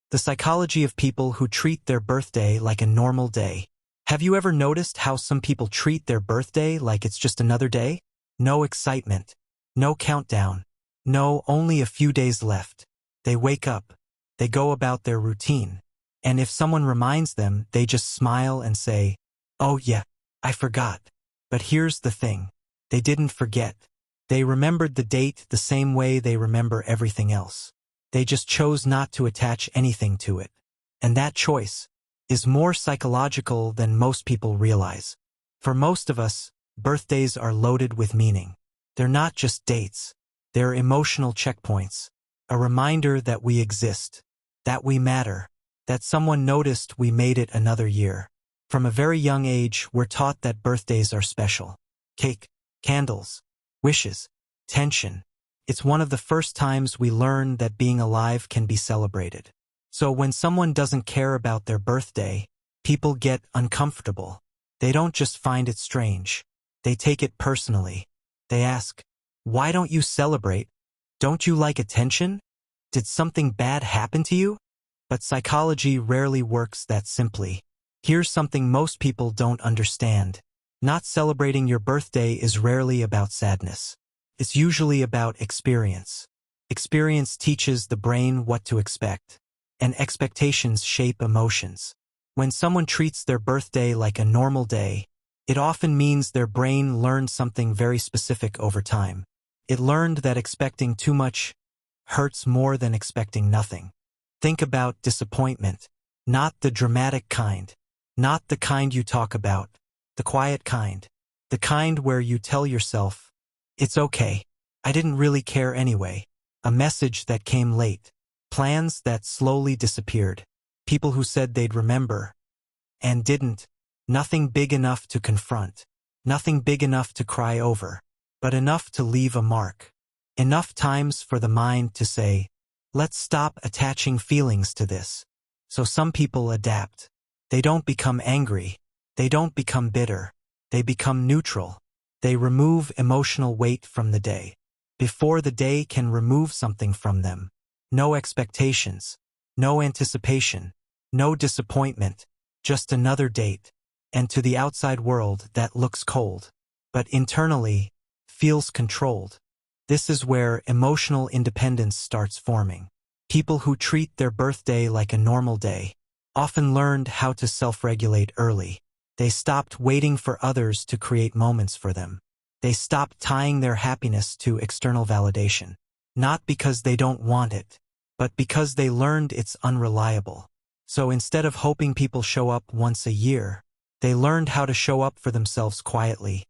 The psychology of people who treat their birthday like a normal day. Have you ever noticed how some people treat their birthday like it's just another day? No excitement. No countdown. No, only a few days left. They wake up. They go about their routine. And if someone reminds them, they just smile and say, "Oh yeah, I forgot." But here's the thing. They didn't forget. They remembered the date the same way they remember everything else. They just chose not to attach anything to it. And that choice is more psychological than most people realize. For most of us, birthdays are loaded with meaning. They're not just dates. They're emotional checkpoints. A reminder that we exist, that we matter, that someone noticed we made it another year. From a very young age, we're taught that birthdays are special. Cake, candles, wishes, tension. It's one of the first times we learn that being alive can be celebrated. So when someone doesn't care about their birthday, people get uncomfortable. They don't just find it strange. They take it personally. They ask, "Why don't you celebrate? Don't you like attention? Did something bad happen to you?" But psychology rarely works that simply. Here's something most people don't understand. Not celebrating your birthday is rarely about sadness. It's usually about experience. Experience teaches the brain what to expect, and expectations shape emotions. When someone treats their birthday like a normal day, it often means their brain learned something very specific over time. It learned that expecting too much hurts more than expecting nothing. Think about disappointment, not the dramatic kind, not the kind you talk about, the quiet kind, the kind where you tell yourself, "It's okay. I didn't really care anyway." A message that came late. Plans that slowly disappeared. People who said they'd remember and didn't. Nothing big enough to confront. Nothing big enough to cry over. But enough to leave a mark. Enough times for the mind to say, "Let's stop attaching feelings to this." So some people adapt. They don't become angry. They don't become bitter. They become neutral. They remove emotional weight from the day. Before the day can remove something from them. No expectations. No anticipation. No disappointment. Just another date. And to the outside world that looks cold, but internally feels controlled. This is where emotional independence starts forming. People who treat their birthday like a normal day often learned how to self-regulate early. They stopped waiting for others to create moments for them. They stopped tying their happiness to external validation. Not because they don't want it, but because they learned it's unreliable. So instead of hoping people show up once a year, they learned how to show up for themselves quietly,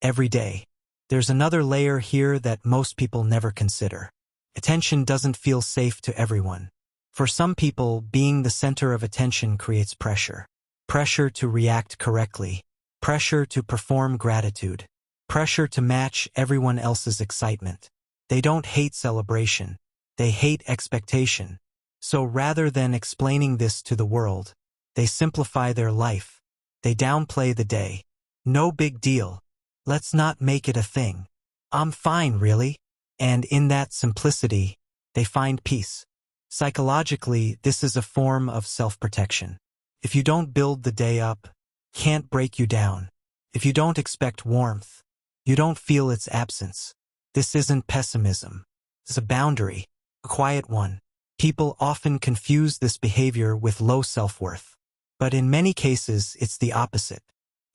every day. There's another layer here that most people never consider. Attention doesn't feel safe to everyone. For some people, being the center of attention creates pressure. Pressure to react correctly. Pressure to perform gratitude. Pressure to match everyone else's excitement. They don't hate celebration. They hate expectation. So rather than explaining this to the world, they simplify their life. They downplay the day. No big deal. Let's not make it a thing. I'm fine, really. And in that simplicity, they find peace. Psychologically, this is a form of self-protection. If you don't build the day up, can't break you down. If you don't expect warmth, you don't feel its absence. This isn't pessimism. It's a boundary, a quiet one. People often confuse this behavior with low self-worth. But in many cases, it's the opposite.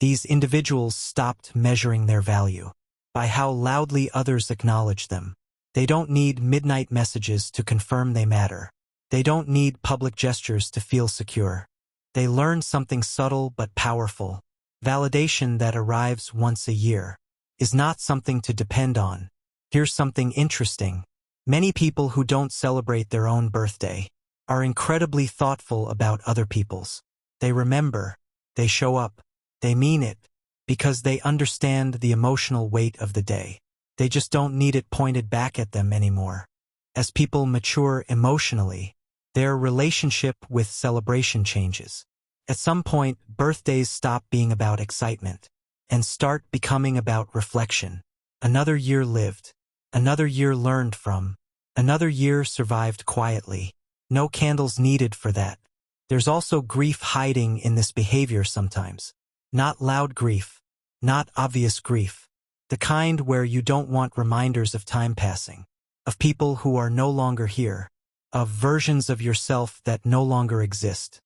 These individuals stopped measuring their value by how loudly others acknowledge them. They don't need midnight messages to confirm they matter. They don't need public gestures to feel secure. They learn something subtle but powerful. Validation that arrives once a year is not something to depend on. Here's something interesting. Many people who don't celebrate their own birthday are incredibly thoughtful about other people's. They remember, they show up, they mean it, because they understand the emotional weight of the day. They just don't need it pointed back at them anymore. As people mature emotionally, their relationship with celebration changes. At some point, birthdays stop being about excitement and start becoming about reflection. Another year lived, another year learned from, another year survived quietly. No candles needed for that. There's also grief hiding in this behavior sometimes. Not loud grief. Not obvious grief. The kind where you don't want reminders of time passing. Of people who are no longer here. Of versions of yourself that no longer exist.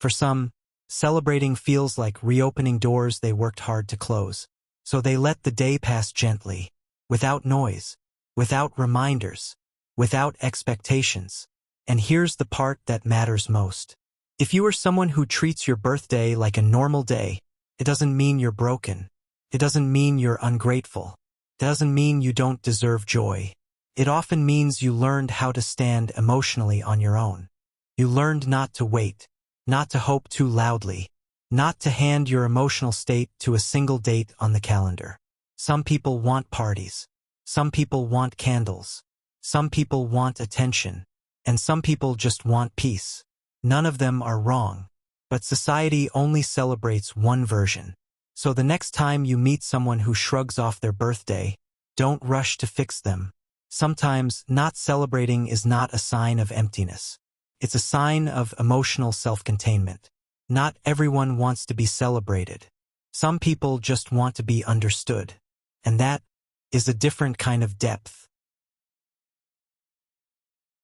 For some, celebrating feels like reopening doors they worked hard to close. So they let the day pass gently. Without noise. Without reminders. Without expectations. And here's the part that matters most. If you are someone who treats your birthday like a normal day, it doesn't mean you're broken. It doesn't mean you're ungrateful. It doesn't mean you don't deserve joy. It often means you learned how to stand emotionally on your own. You learned not to wait, not to hope too loudly, not to hand your emotional state to a single date on the calendar. Some people want parties. Some people want candles. Some people want attention. And some people just want peace. None of them are wrong. But society only celebrates one version. So the next time you meet someone who shrugs off their birthday, don't rush to fix them. Sometimes not celebrating is not a sign of emptiness. It's a sign of emotional self-containment. Not everyone wants to be celebrated. Some people just want to be understood. And that is a different kind of depth.